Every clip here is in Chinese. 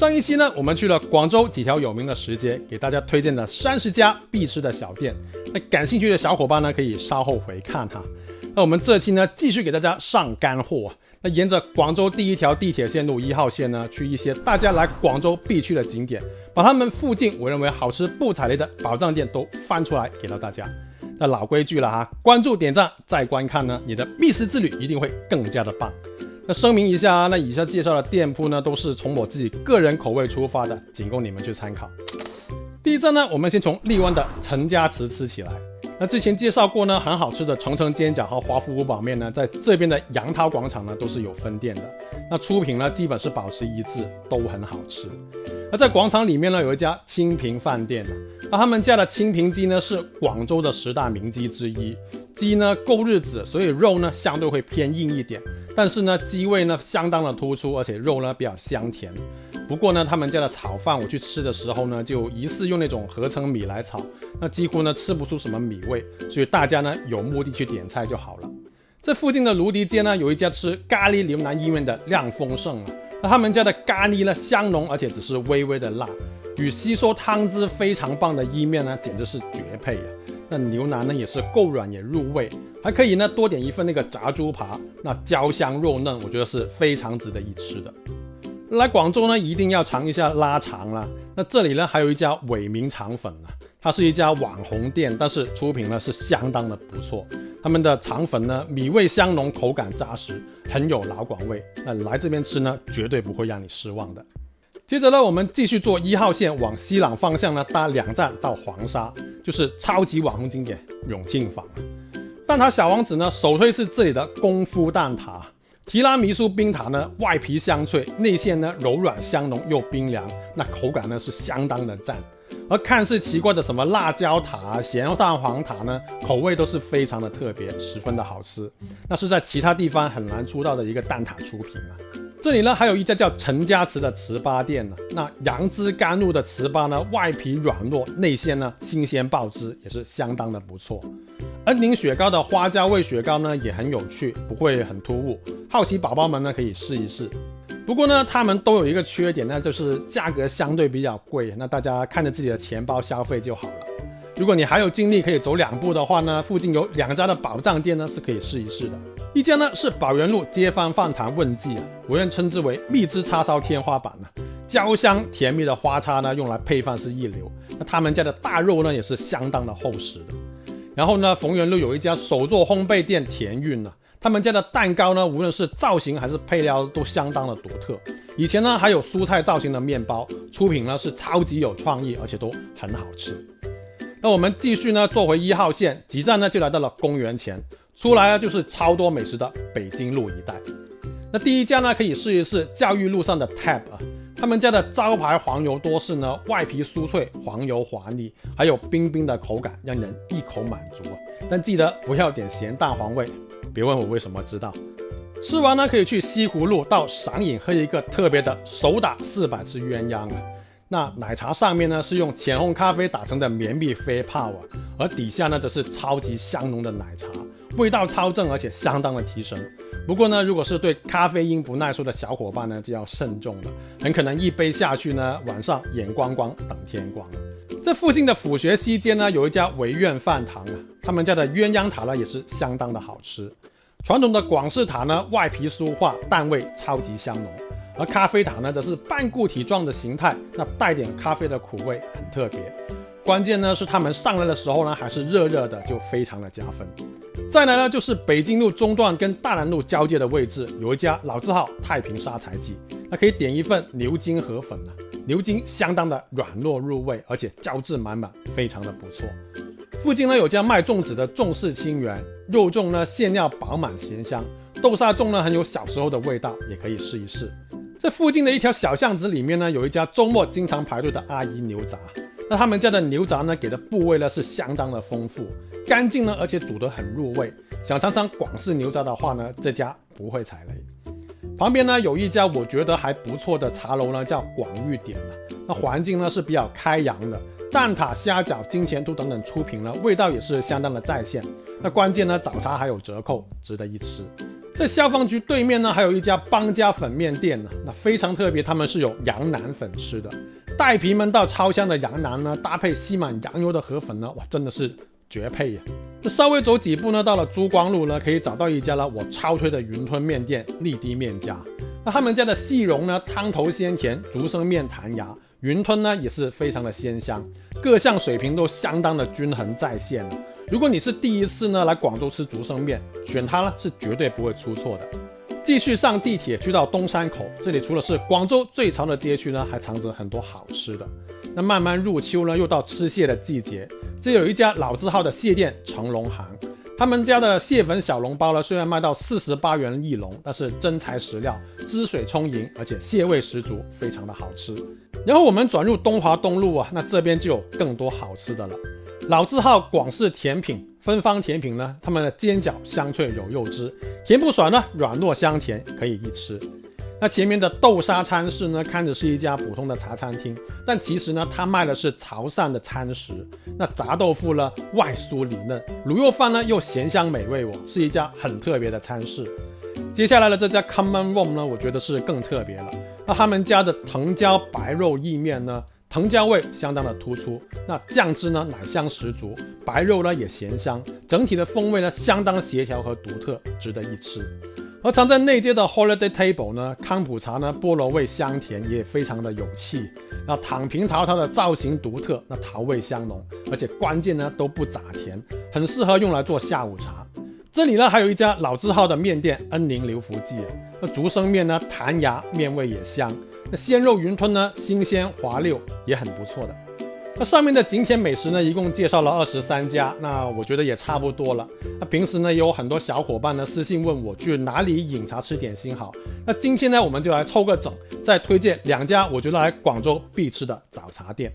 上一期呢，我们去了广州几条有名的食街，给大家推荐了30家必吃的小店。那感兴趣的小伙伴呢，可以稍后回看哈。那我们这期呢，继续给大家上干货。那沿着广州第一条地铁线路1号线呢，去一些大家来广州必去的景点，把他们附近我认为好吃不踩雷的宝藏店都翻出来给到大家。那老规矩了哈，关注点赞再观看呢，你的觅食之旅一定会更加的棒。那声明一下，那以下介绍的店铺呢，都是从我自己个人口味出发的，仅供你们去参考。第一站呢，我们先从荔湾的陈家祠吃起来。那之前介绍过呢，很好吃的程程煎饺和华夫五宝面呢，在这边的杨涛广场呢都是有分店的。那出品呢，基本是保持一致，都很好吃。那在广场里面呢，有一家清平饭店，那他们家的清平鸡呢是广州的10大名鸡之一。鸡呢够日子，所以肉呢相对会偏硬一点，但是呢鸡味呢相当的突出，而且肉呢比较香甜。不过呢他们家的炒饭我去吃的时候呢，就疑似用那种合成米来炒，那几乎呢吃不出什么米味，所以大家呢有目的去点菜就好了。这附近的芦荻街呢，有一家吃咖喱牛腩意面的亮丰盛，那他们家的咖喱呢香浓，而且只是微微的辣，与吸收汤汁非常棒的意面呢简直是绝配啊。那牛腩呢也是够软也入味，还可以呢多点一份那个炸猪扒，那焦香肉嫩，我觉得是非常值得一吃的。来广州呢一定要尝一下拉肠啦。那这里呢还有一家伟明肠粉啊，它是一家网红店，但是出品呢是相当的不错。他们的肠粉呢米味香浓，口感扎实，很有老广味。那来这边吃呢绝对不会让你失望的。接着呢，我们继续坐1号线往西朗方向呢，搭2站到黄沙，就是超级网红景点永庆坊。蛋挞小王子呢，首推是这里的功夫蛋挞。提拉米苏冰塔呢，外皮香脆，内馅呢柔软香浓又冰凉，那口感呢是相当的赞。而看似奇怪的什么辣椒塔、咸蛋黄塔呢，口味都是非常的特别，十分的好吃。那是在其他地方很难出到的一个蛋挞出品啊。这里呢还有一家叫陈家祠的糍粑店呢，那杨枝甘露的糍粑呢，外皮软糯，内馅呢新鲜爆汁，也是相当的不错。恩宁雪糕的花椒味雪糕呢也很有趣，不会很突兀，好奇宝宝们呢可以试一试。不过呢，他们都有一个缺点呢，就是价格相对比较贵，那大家看着自己的钱包消费就好了。如果你还有精力可以走2步的话呢，附近有2家的宝藏店呢是可以试一试的。一家呢是宝源路街坊饭堂问记啊，我愿称之为蜜汁叉烧天花板啊，焦香甜蜜的花叉呢用来配饭是一流。那他们家的大肉呢也是相当的厚实的。然后呢，逢源路有一家手作烘焙店田韵啊，他们家的蛋糕呢，无论是造型还是配料都相当的独特。以前呢还有蔬菜造型的面包，出品呢是超级有创意，而且都很好吃。那我们继续呢坐回1号线，几站呢就来到了公园前，出来呢就是超多美食的北京路一带。那第一家呢可以试一试教育路上的 Tab 啊，他们家的招牌黄油多士呢，外皮酥脆，黄油滑腻，还有冰冰的口感，让人一口满足。但记得不要点咸蛋黄味，别问我为什么知道。吃完呢可以去西湖路到赏饮喝一个特别的手打400次鸳鸯啊。那奶茶上面呢是用浅烘咖啡打成的绵密飞泡啊，而底下呢则是超级香浓的奶茶，味道超正，而且相当的提神。不过呢，如果是对咖啡因不耐受的小伙伴呢，就要慎重了，很可能一杯下去呢，晚上眼光光等天光。这附近的府学西街呢，有一家维苑饭堂啊，他们家的鸳鸯塔呢也是相当的好吃。传统的广式塔呢，外皮酥化，蛋味超级香浓。而咖啡塔呢，则是半固体状的形态，那带点咖啡的苦味，很特别。关键呢是他们上来的时候呢，还是热热的，就非常的加分。再来呢，就是北京路中段跟大南路交界的位置，有一家老字号太平沙财记，那可以点一份牛筋河粉啊，牛筋相当的软糯入味，而且胶质满满，非常的不错。附近呢有家卖粽子的粽式清源，肉粽呢馅料饱满咸香，豆沙粽呢很有小时候的味道，也可以试一试。这附近的一条小巷子里面呢，有一家周末经常排队的阿姨牛杂。那他们家的牛杂呢，给的部位呢是相当的丰富，干净呢，而且煮得很入味。想尝尝广式牛杂的话呢，这家不会踩雷。旁边呢有一家我觉得还不错的茶楼呢，叫广裕典了。那环境呢是比较开扬的，蛋挞、虾饺、金钱兔等等出品呢，味道也是相当的在线。那关键呢早茶还有折扣，值得一吃。在消防局对面呢，还有一家邦家粉面店呢，那非常特别，他们是有羊腩粉吃的。带皮焖到超香的羊腩呢，搭配吸满羊油的河粉呢，哇，真的是绝配呀！那稍微走几步呢，到了珠光路呢，可以找到一家了我超推的云吞面店立滴面家。那他们家的细蓉呢，汤头鲜甜，竹升面弹牙，云吞呢也是非常的鲜香，各项水平都相当的均衡在线了。如果你是第一次呢来广州吃竹升面，选它呢是绝对不会出错的。继续上地铁去到东山口，这里除了是广州最潮的街区呢，还藏着很多好吃的。那慢慢入秋呢，又到吃蟹的季节，这有一家老字号的蟹店成龙行，他们家的蟹粉小笼包呢，虽然卖到48元一笼，但是真材实料，汁水充盈，而且蟹味十足，非常的好吃。然后我们转入东华东路啊，那这边就有更多好吃的了。老字号广式甜品芬芳甜品呢，他们的煎饺香脆有肉汁，甜不爽呢，软糯香甜，可以一吃。那前面的豆沙餐室呢，看着是一家普通的茶餐厅，但其实呢，它卖的是潮汕的餐食。那炸豆腐呢，外酥里嫩，卤肉饭呢又咸香美味是一家很特别的餐室。接下来的这家 Common Room 呢，我觉得是更特别了。那他们家的藤椒白肉意面呢，藤椒味相当的突出，那酱汁呢奶香十足，白肉呢也咸香，整体的风味呢相当协调和独特，值得一吃。而藏在内街的 Holiday Table 呢，康普茶呢菠萝味香甜，也非常的有气。那躺平桃它的造型独特，那桃味香浓，而且关键呢都不杂甜，很适合用来做下午茶。这里呢还有一家老字号的面店恩宁刘福记，那竹升面呢弹牙，面味也香。那鲜肉云吞呢新鲜滑溜，也很不错的。那上面的景点美食呢，一共介绍了23家，那我觉得也差不多了。那平时呢，有很多小伙伴呢私信问我去哪里饮茶吃点心好。那今天呢，我们就来凑个整，再推荐2家我觉得来广州必吃的早茶店。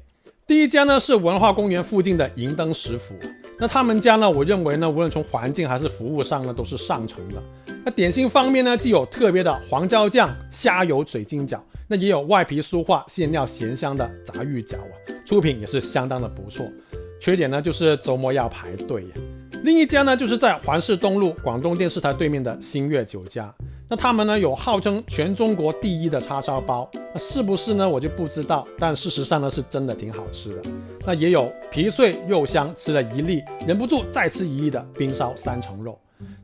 第一家呢是文化公园附近的银灯食府，那他们家呢，我认为呢，无论从环境还是服务上呢，都是上乘的。那点心方面呢，既有特别的黄椒酱虾油水晶饺，那也有外皮酥化馅料咸香的炸芋饺出品也是相当的不错。缺点呢就是周末要排队呀。另一家呢就是在环市东路广东电视台对面的新月酒家，那他们呢有号称全中国第一的叉烧包，那是不是呢我就不知道，但事实上呢是真的挺好吃的。那也有皮脆肉香，吃了一粒忍不住再吃一粒的冰烧3层肉。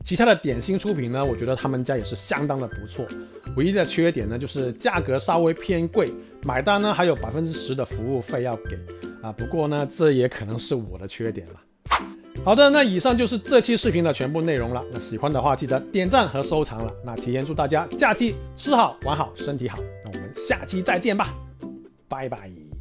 其他的点心出品呢，我觉得他们家也是相当的不错，唯一的缺点呢就是价格稍微偏贵，买单呢还有10%的服务费要给不过呢这也可能是我的缺点了。好的，那以上就是这期视频的全部内容了。那喜欢的话记得点赞和收藏了。那提前祝大家假期吃好玩好身体好，那我们下期再见吧，拜拜。